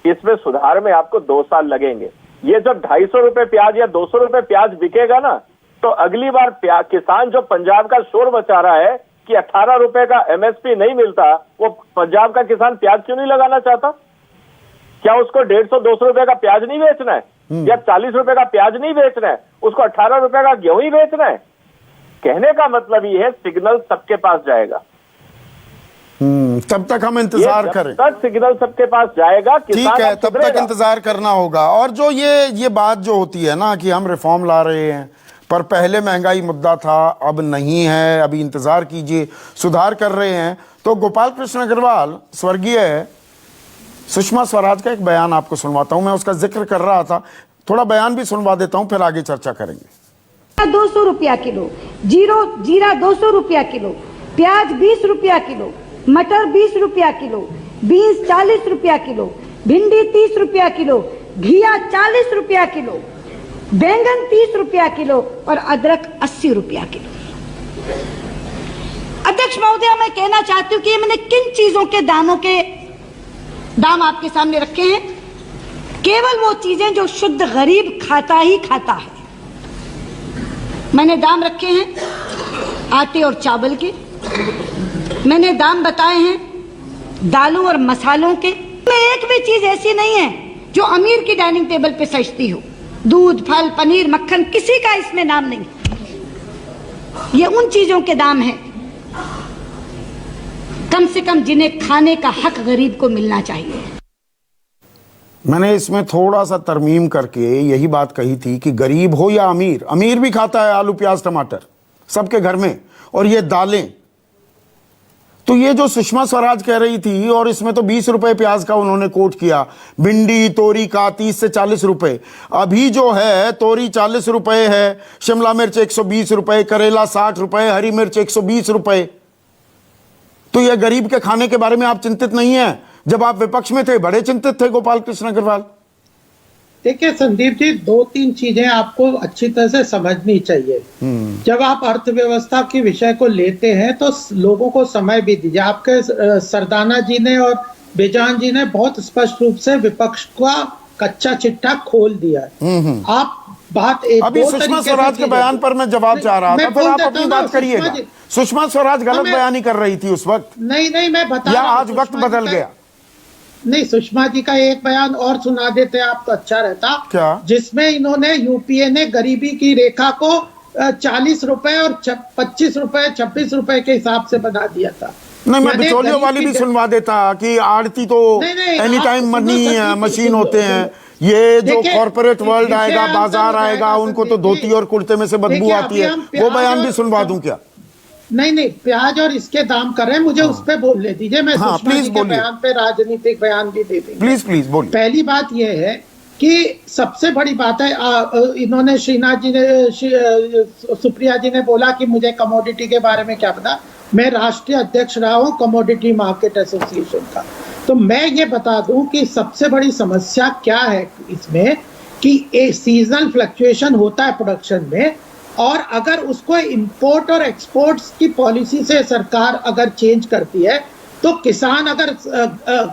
इसमें सुधार में आपको 2 साल लगेंगे। ये जब 250 रुपए प्याज या 200 रुपए प्याज बिकेगा ना, तो अगली बार किसान जो पंजाब का शोर मचा रहा है कि 18 रुपए का MSP नहीं मिलता, वो पंजाब का किसान प्याज क्यों नहीं लगाना चाहता? क्या उसको 150-200 रुपए का प्याज नहीं बेचना है, या 40 रुपए का प्याज नहीं बेचना है, उसको 18 रुपए का गेहूं ही बेचना है? कहने का मतलब ये है सिग्नल सबके पास जाएगा। तब तक हम इंतजार करें, तब सिग्नल सबके पास जाएगा, ठीक है, तब तक इंतजार करना होगा। और जो ये बात जो होती है ना कि हम रिफॉर्म ला रहे हैं, पर पहले महंगाई मुद्दा था, अब नहीं है, अभी इंतजार कीजिए, सुधार कर रहे हैं। तो गोपाल कृष्ण अग्रवाल, स्वर्गीय सुषमा स्वराज का एक बयान आपको सुनवाता हूं, मैं उसका जिक्र कर रहा था, थोड़ा बयान भी सुनवा देता हूं, फिर आगे चर्चा करेंगे। 200 रुपया किलो, जीरा 200 रुपया किलो, प्याज 20 रुपया किलो, मटर 20 रुपया किलो, बीन्स 40 रुपया किलो, भिंडी 30 रुपया किलो, घिया 40 रुपया किलो, बैंगन 30 रुपया किलो और अदरक 80 रुपया किलो। अध्यक्ष महोदय, मैं कहना चाहती हूँ कि मैंने किन चीजों के दाम आपके सामने रखे हैं, केवल वो चीजें जो शुद्ध गरीब खाता ही खाता है। मैंने दाम रखे हैं आटे और चावल के, मैंने दाम बताए हैं दालों और मसालों के। में एक भी चीज ऐसी नहीं है जो अमीर की डाइनिंग टेबल पे सजती हो। दूध, फल, पनीर, मक्खन, किसी का इसमें नाम नहीं। ये उन चीजों के दाम हैं कम से कम जिन्हें खाने का हक गरीब को मिलना चाहिए। मैंने इसमें थोड़ा सा तरमीम करके यही बात कही थी कि गरीब हो या अमीर, अमीर भी खाता है आलू प्याज टमाटर सबके घर में, और ये दालें। तो ये जो सुषमा स्वराज कह रही थी, और इसमें तो 20 रुपए प्याज का उन्होंने कोट किया, भिंडी तोरी का 30 से 40 रुपए, अभी जो है तोरी 40 रुपए है, शिमला मिर्च 120 रुपए, करेला 60 रुपए, हरी मिर्च 120 रुपए। तो ये गरीब के खाने के बारे में आप चिंतित नहीं है? जब आप विपक्ष में थे बड़े चिंतित थे गोपाल कृष्ण अग्रवाल। देखिए संदीप जी, 2-3 चीजें आपको अच्छी तरह से समझनी चाहिए। जब आप अर्थव्यवस्था के विषय को लेते हैं तो लोगों को समय भी दीजिए। आपके सरदाना जी ने और बेजान जी ने बहुत स्पष्ट रूप से विपक्ष का कच्चा चिट्ठा खोल दिया है। आप बात एक अभी सुषमा स्वराज के बयान पर मैं जवाब चाह रहा था, फिर आप अपनी बात करिएगा। सुषमा स्वराज गलत बयानी कर रही थी उस वक्त, नहीं मैं बता, या आज वक्त बदल गया? नहीं, सुषमा जी का एक बयान और सुना देते आप तो अच्छा रहता। क्या? जिसमें इन्होंने, यूपीए ने गरीबी की रेखा को 40 रुपए और 25 रुपए 26 रुपए के हिसाब से बना दिया था। नहीं, मैं बिचौलियों वाली भी सुनवा देता कि आड़ती तो एनी टाइम मनी मशीन होते हैं, ये जो कॉर्पोरेट वर्ल्ड आएगा, बाजार आएगा, उनको तो धोती और कुर्ते में से बदबू आती है, वो बयान भी सुनवा दूं क्या? नहीं, प्याज और इसके दाम कर रहे हैं, मुझे उस पे बोलने दीजिए। मैं सुषमा जी के बयान पे राजनीतिक बयान भी दे दूंगा। प्लीज बोलिए। पहली बात यह है कि सबसे बड़ी बात है, इन्होंने श्रीनाथ जी ने, सुप्रिया जी ने बोला कि मुझे कमोडिटी के बारे में क्या पता। मैं राष्ट्रीय अध्यक्ष रहा हूं कमोडिटी मार्केट एसोसिएशन का, तो मैं ये बता दूं कि सबसे बड़ी समस्या क्या है इसमें कि एक सीजनल फ्लक्चुएशन होता है प्रोडक्शन में, और अगर उसको इंपोर्ट और एक्सपोर्ट्स की पॉलिसी से सरकार अगर चेंज करती है तो किसान, अगर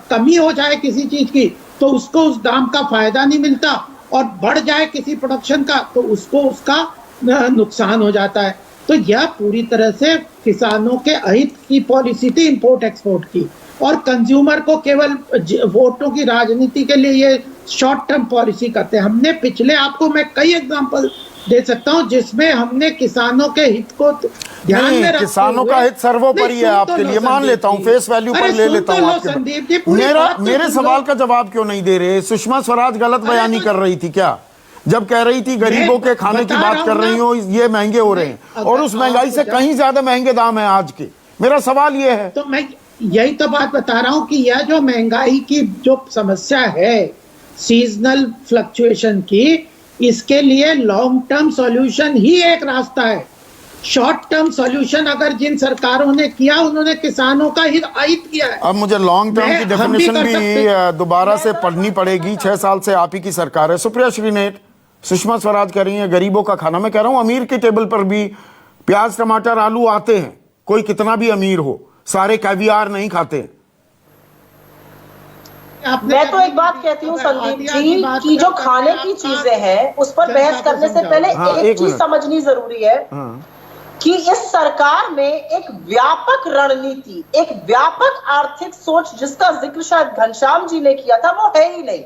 कमी हो जाए किसी चीज की तो उसको उस दाम का फायदा नहीं मिलता, और बढ़ जाए किसी प्रोडक्शन का तो उसको उसका नुकसान हो जाता है। तो यह पूरी तरह से किसानों के अहित की पॉलिसी थी इंपोर्ट एक्सपोर्ट की, और कंज्यूमर को केवल वोटों की राजनीति के लिए ये शॉर्ट टर्म पॉलिसी करते हैं। हमने पिछले, आपको मैं कई एग्जांपल दे सकता हूं जिसमें हमने किसानों के हित को ध्यान में रखते हुए, किसानों का हित सर्वोपरि है आपके लिए, मान लेता हूं, फेस वैल्यू पर ले लेता हूं आपके। मेरे सवाल का जवाब क्यों नहीं दे रहे? सुषमा स्वराज गलत बयानी कर रही थी क्या, जब कह रही थी गरीबों के खाने की बात कर रही हो, ये महंगे हो रहे हैं, और उस महंगाई से कहीं ज्यादा महंगे दाम है आज के? मेरा सवाल ये है। तो मैं यही तो बात बता रहा हूं कि यह जो महंगाई की जो समस्या है सीजनल फ्लक्चुएशन की, इसके लिए लॉन्ग टर्म सॉल्यूशन ही एक रास्ता है। शॉर्ट टर्म सॉल्यूशन अगर जिन सरकारों ने किया, उन्होंने किसानों का हित अहित किया है। अब मुझे लॉन्ग टर्म की डेफिनेशन भी दोबारा से पढ़नी पड़ेगी। 6 साल से आप ही की सरकार है। सुप्रिया श्रीनेट, सुषमा स्वराज कह रही है गरीबों का खाना। मैं कह रहा हूं अमीर के टेबल पर भी प्याज, टमाटर, आलू आते हैं, कोई कितना भी अमीर हो, सारे कैवियार नहीं खाते। मैं तो एक बात कहती हूँ संदीप जी कि जो खाने की चीजें हैं उस पर बहस करने से पहले एक चीज समझनी जरूरी है कि इस सरकार में एक व्यापक रणनीति, एक व्यापक आर्थिक सोच जिसका जिक्र शायद घनश्याम जी ने किया था, वो है ही नहीं।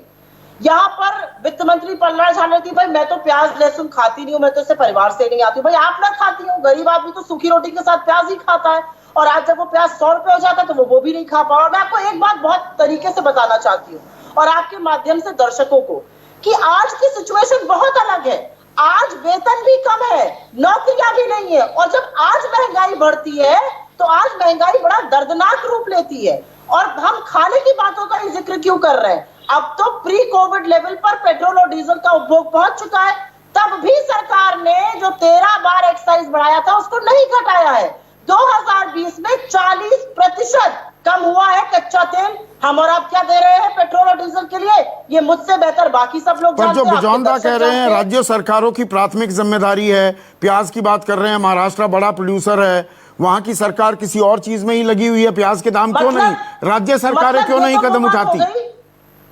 यहाँ पर वित्त मंत्री प्रहलाद झाल थी, भाई मैं तो प्याज लहसुन खाती नहीं हूँ, मैं तो इससे परिवार से नहीं आती हूँ। भाई आप ना खाती हूँ, गरीब आदमी तो सूखी रोटी के साथ प्याज ही खाता है, और आज जब वो प्याज 100 रुपए हो जाता है तो वो भी नहीं खा पा। और मैं आपको एक बात बहुत तरीके से बताना चाहती हूँ, और आपके माध्यम से दर्शकों को, कि आज की सिचुएशन बहुत अलग है। आज वेतन भी कम है, नौकरियां भी नहीं है, और जब आज महंगाई बढ़ती है तो आज महंगाई बड़ा दर्दनाक रूप लेती है। और हम खाने की बातों का ही जिक्र क्यों कर रहे हैं? अब तो प्री कोविड लेवल पर पेट्रोल और डीजल का उपभोग पहुंच चुका है, तब भी सरकार ने जो 13 बार एक्साइज बढ़ाया था उसको नहीं घटाया है। 2020 में 40% कम हुआ है कच्चा तेल। हम और आप क्या दे रहे हैं पेट्रोल और डीजल के लिए? ये मुझसे बेहतर बाकी सब लोग जानते हैं। जो बिजौंदा कह रहे हैं राज्य सरकारों की प्राथमिक जिम्मेदारी है, प्याज की बात कर रहे हैं, महाराष्ट्र बड़ा प्रोड्यूसर है, वहां की सरकार किसी और चीज में ही लगी हुई है, प्याज के दाम क्यों नहीं, राज्य सरकारें क्यों नहीं कदम उठाती?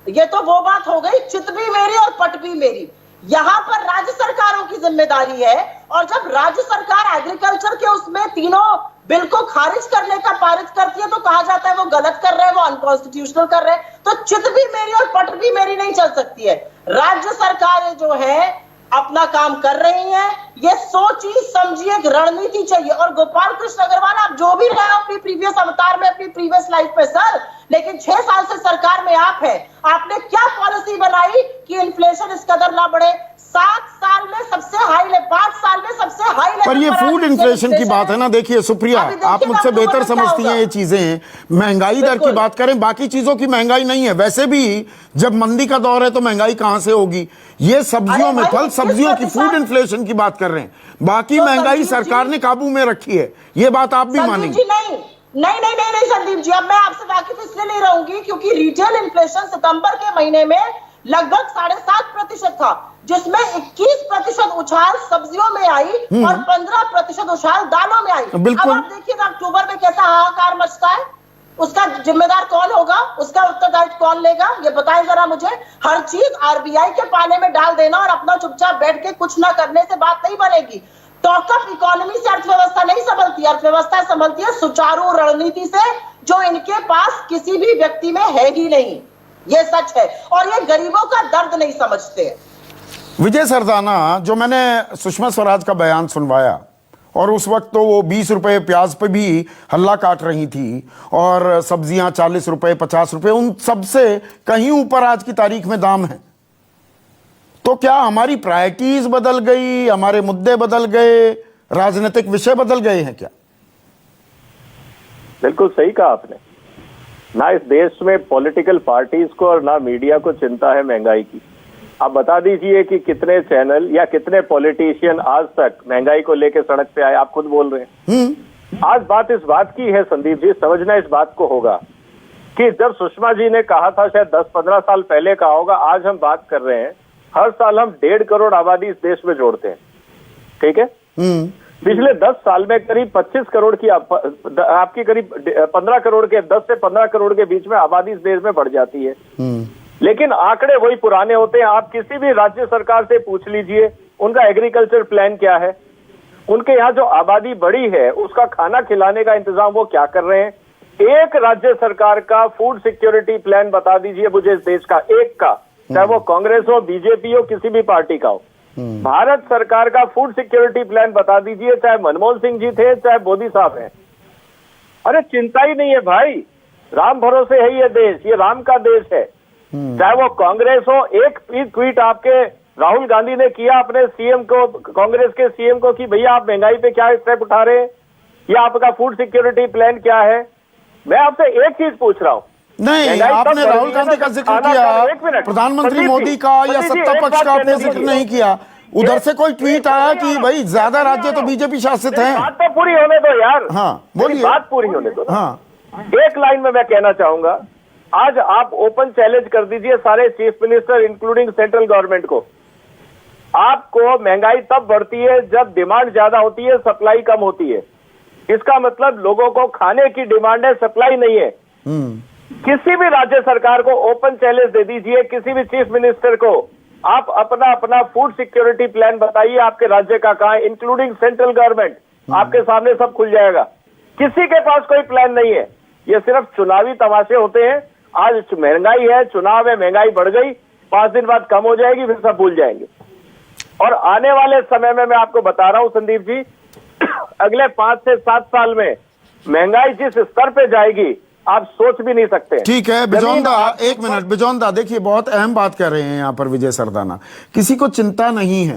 ये तो वो बात हो गई, चित भी मेरी और पट भी मेरी। यहाँ पर राज्य सरकारों की जिम्मेदारी है, और जब राज्य सरकार एग्रीकल्चर के उसमें तीनों बिल को खारिज करने का पारित करती है तो कहा जाता है वो गलत कर रहे हैं, वो अनकॉन्स्टिट्यूशनल कर रहे हैं। तो चित भी मेरी और पट भी मेरी नहीं चल सकती है। राज्य सरकारें जो है अपना काम कर रही हैं, ये सोची समझी एक रणनीति चाहिए। और गोपाल कृष्ण अग्रवाल, आप जो भी रहे हो अपनी प्रीवियस अवतार में, अपनी प्रीवियस लाइफ पे सर, लेकिन 6 साल से सरकार में आप हैं, आपने क्या पॉलिसी बनाई कि इन्फ्लेशन इस कदर ना बढ़े? 7 साल में सबसे हाई लेवल, 5 साल में सबसे हाई लेवल पर ये फूड इन्फ्लेशन की बात है ना। देखिए सुप्रिया, आप मुझसे बेहतर समझती हैं ये चीजें। महंगाई दर की बात करें, बाकी चीजों की महंगाई नहीं है। वैसे भी जब मंदी का दौर है तो महंगाई कहां से होगी? ये सब्जियों में, फल सब्जियों की फूड इन्फ्लेशन की बात कर रहे हैं। बाकी महंगाई सरकार ने काबू में रखी है, ये बात आप भी मानेंगे? नहीं संदीप जी, अब मैं आपसे वाकिफ इसलिए नहीं रहूंगी क्योंकि रिटेल इन्फ्लेशन सितंबर के महीने में लगभग 7.5% था, जिसमें 21% उछाल सब्जियों में आई और 15% उछाल दालों में आई। अब आप देखिए अक्टूबर में कैसा हाहाकार मचता है, उसका जिम्मेदार कौन होगा, उसका उत्तरदायित्व कौन लेगा, ये बताएं जरा मुझे। हर चीज आरबीआई के पाले में डाल देना और अपना चुपचाप बैठ के कुछ ना करने से बात नहीं बनेगी। टॉकअप इकोनॉमी से अर्थव्यवस्था नहीं संभलती, अर्थव्यवस्था संभलती है सुचारू रणनीति से, जो इनके पास किसी भी व्यक्ति में है ही नहीं। ये सच है और ये गरीबों का दर्द नहीं समझते। विजय सरदाना, जो मैंने सुषमा स्वराज का बयान सुनवाया, और उस वक्त तो वो 20 रुपए प्याज पे भी हल्ला काट रही थी और सब्जियां 40 रुपए 50 रुपए, उन सबसे कहीं ऊपर आज की तारीख में दाम है। तो क्या हमारी प्रायोरिटीज बदल गई, हमारे मुद्दे बदल गए, राजनीतिक विषय बदल गए हैं क्या? बिल्कुल सही कहा आपने। ना इस देश में पॉलिटिकल पार्टीज को और ना मीडिया को चिंता है महंगाई की। आप बता दीजिए कि कितने चैनल या कितने पॉलिटिशियन आज तक महंगाई को लेकर सड़क पे आए, आप खुद बोल रहे हैं। आज बात इस बात की है संदीप जी, समझना इस बात को होगा कि जब सुषमा जी ने कहा था, शायद 10-15 साल पहले कहा होगा, आज हम बात कर रहे हैं, हर साल हम 1.5 करोड़ आबादी इस देश में जोड़ते हैं, ठीक है। पिछले 10 साल में करीब 25 करोड़ की आपकी करीब 15 करोड़ के 10 से 15 करोड़ के बीच में आबादी इस देश में बढ़ जाती है। लेकिन आंकड़े वही पुराने होते हैं। आप किसी भी राज्य सरकार से पूछ लीजिए उनका एग्रीकल्चर प्लान क्या है, उनके यहाँ जो आबादी बढ़ी है उसका खाना खिलाने का इंतजाम वो क्या कर रहे हैं। एक राज्य सरकार का फूड सिक्योरिटी प्लान बता दीजिए मुझे इस देश का, एक का, चाहे वो कांग्रेस हो, बीजेपी हो, किसी भी पार्टी का हो। भारत सरकार का फूड सिक्योरिटी प्लान बता दीजिए, चाहे मनमोहन सिंह जी थे, चाहे मोदी साहब हैं। अरे चिंता ही नहीं है भाई, राम भरोसे है ये देश, ये राम का देश है। चाहे वो कांग्रेस हो, एक ट्वीट आपके राहुल गांधी ने किया अपने सीएम को, कांग्रेस के सीएम को, कि भैया आप महंगाई पे क्या स्टेप उठा रहे हैं, या आपका फूड सिक्योरिटी प्लान क्या है। मैं आपसे एक चीज पूछ रहा हूँ, नहीं, आपने राहुल गांधी का जिक्र किया, प्रधानमंत्री मोदी का या सत्ता पक्ष का आपने जिक्र नहीं किया। उधर से कोई ट्वीट आया कि भाई ज्यादा राज्य तो बीजेपी शासित हैं। बात तो पूरी होने दो यार। हाँ बोलिए, बात पूरी होने दो। हाँ, एक लाइन में मैं कहना चाहूंगा, आज आप ओपन चैलेंज कर दीजिए सारे chief minister including central government को। आपको महंगाई तब बढ़ती है जब डिमांड ज्यादा होती है, सप्लाई कम होती है। इसका मतलब लोगों को खाने की डिमांड है, सप्लाई नहीं है। किसी भी राज्य सरकार को ओपन चैलेंज दे दीजिए, किसी भी चीफ मिनिस्टर को, आप अपना अपना फूड सिक्योरिटी प्लान बताइए, आपके राज्य का कहां, इंक्लूडिंग सेंट्रल गवर्नमेंट, आपके सामने सब खुल जाएगा। किसी के पास कोई प्लान नहीं है, ये सिर्फ चुनावी तमाशे होते हैं। आज महंगाई है, चुनाव में महंगाई बढ़ गई, 5 दिन बाद कम हो जाएगी, फिर सब भूल जाएंगे। और आने वाले समय में मैं आपको बता रहा हूं संदीप जी, अगले 5 से 7 साल में महंगाई जिस स्तर पे जाएगी आप सोच भी नहीं सकते। ठीक है बिजौंदा, एक मिनट बिजौंदा, देखिए बहुत अहम बात कर रहे हैं यहाँ पर विजय सरदाना। किसी को चिंता नहीं है,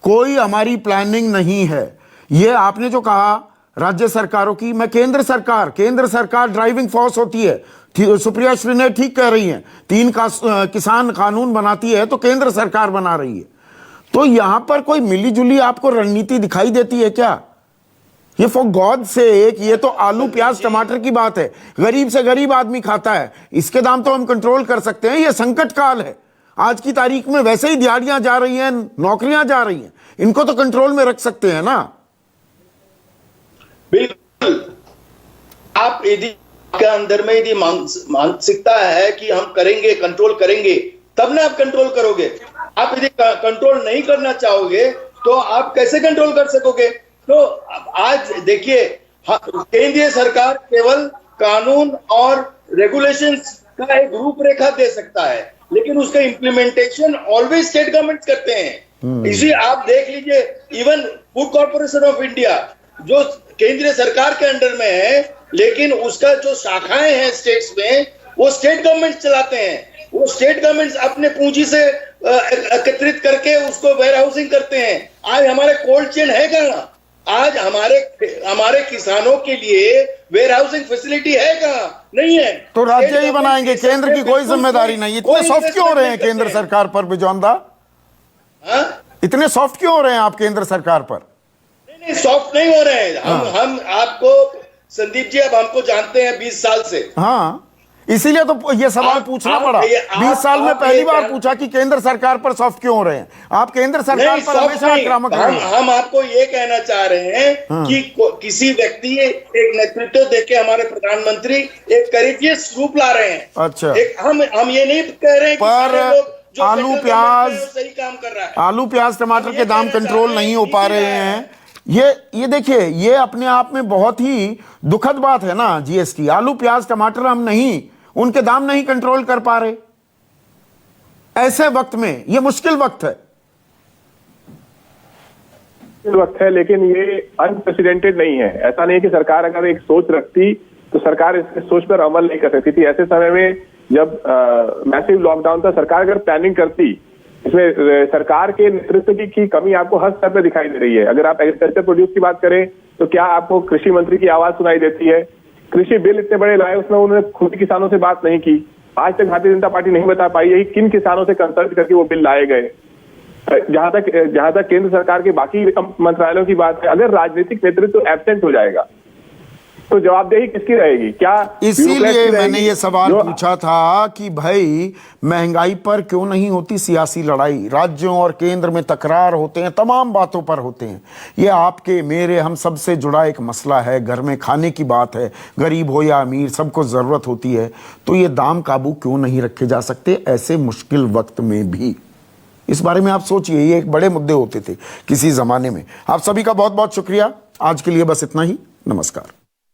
कोई हमारी प्लानिंग नहीं है। ये आपने जो कहा राज्य सरकारों की, मैं केंद्र सरकार ड्राइविंग फोर्स होती है। सुप्रिया श्री ने ठीक कह रही हैं, 3 किसान कानून बनाती है तो केंद्र सरकार बना रही है। तो यहां पर कोई मिलीजुली आपको रणनीति दिखाई देती है क्या? ये फॉर गॉड सेक, ये तो आलू प्याज टमाटर की बात है, गरीब से गरीब आदमी खाता है, इसके दाम तो हम कंट्रोल कर सकते हैं। ये संकट काल है, आज की तारीख में वैसे ही दिहाड़ियां जा रही हैं, नौकरियां जा रही हैं, इनको तो कंट्रोल में रख सकते हैं ना। बिल्कुल, आप यदि के अंदर में यदि मानसिकता है कि हम करेंगे, कंट्रोल करेंगे, तब ना आप कंट्रोल करोगे। आप यदि कंट्रोल नहीं करना चाहोगे तो आप कैसे कंट्रोल कर सकोगे? तो आज देखिए, केंद्रीय सरकार केवल कानून और रेगुलेशंस का एक रूपरेखा दे सकता है, लेकिन उसका इम्प्लीमेंटेशन ऑलवेज स्टेट गवर्नमेंट करते हैं। इसी आप देख लीजिए, even food corporation of India जो केंद्रीय सरकार के अंडर में है, लेकिन उसका जो शाखाएं हैं स्टेट्स में, वो स्टेट गवर्नमेंट चलाते हैं। वो स्टेट गवर्नमेंट अपने पूंजी से एकत्रित करके उसको वेयर हाउसिंग करते हैं। आज हमारे कोल्ड चेन है कहाँ? आज हमारे किसानों के लिए वेयर हाउसिंग फैसिलिटी है कहाँ? नहीं है। तो राज्य ही बनाएंगे, केंद्र की कोई जिम्मेदारी नहीं। इतने सॉफ्ट क्यों हो रहे हैं केंद्र सरकार पर बिजौंदा? इतने सॉफ्ट क्यों हो रहे हैं आप केंद्र सरकार पर? नहीं, सॉफ्ट नहीं हो रहे हैं। हम आपको संदीप जी, अब हमको जानते हैं 20 साल से। हाँ, इसीलिए तो ये सवाल पूछना पड़ा। 20 साल में पहली बार पूछा कि केंद्र सरकार पर सॉफ्ट क्यों हो रहे हैं आप। केंद्र सरकार पर हमेशा आक्रामक रहे हैं। हम आपको ये कहना चाह रहे हैं कि किसी व्यक्ति एक नेतृत्व देके हमारे प्रधानमंत्री एक करेजियस रूप ला रहे हैं। अच्छा, हम ये नहीं कह रहे हैं कि सारे लोग जो आलू प्याज सही काम कर रहा है। आलू प्याज टमाटर के दाम कंट्रोल नहीं हो पा रहे हैं। ये देखिए, ये अपने आप में बहुत ही दुखद बात है ना। जीएसटी, आलू प्याज टमाटर हम नहीं, उनके दाम नहीं कंट्रोल कर पा रहे। ऐसे वक्त में ये मुश्किल वक्त है, लेकिन ये अनप्रेसिडेंटेड नहीं है। ऐसा नहीं है कि सरकार अगर एक सोच रखती तो सरकार इस सोच पर अमल नहीं कर सकती थी। ऐसे समय में जब मैसिव लॉकडाउन था, सरकार अगर प्लानिंग करती, इसमें सरकार के नेतृत्व की कमी आपको हर स्तर पर दिखाई दे रही है। अगर आप एग्रीकल्चर प्रोड्यूस की बात करें तो क्या आपको कृषि मंत्री की आवाज सुनाई देती है? कृषि बिल इतने बड़े लाए, उसमें उन्होंने खुद किसानों से बात नहीं की। आज तक भारतीय जनता पार्टी नहीं बता पाई है कि किन किसानों से कंसल्ट करके वो बिल लाए गए। जहां तक केंद्र सरकार के बाकी मंत्रालयों की बात है, अगर राजनीतिक नेतृत्व एब्सेंट हो जाएगा तो जवाबदेही किसकी रहेगी? क्या इसीलिए मैंने ये सवाल पूछा था कि भाई महंगाई पर क्यों नहीं होती सियासी लड़ाई? राज्यों और केंद्र में तकरार होते हैं, तमाम बातों पर होते हैं। ये आपके मेरे हम सब से जुड़ा एक मसला है। घर में खाने की बात है, गरीब हो या अमीर सबको जरूरत होती है। तो ये दाम काबू क्यों नहीं रखे जा सकते ऐसे मुश्किल वक्त में भी? इस बारे में आप सोचिए, ये एक बड़े मुद्दे होते थे किसी जमाने में। आप सभी का बहुत बहुत शुक्रिया। आज के लिए बस इतना ही। नमस्कार।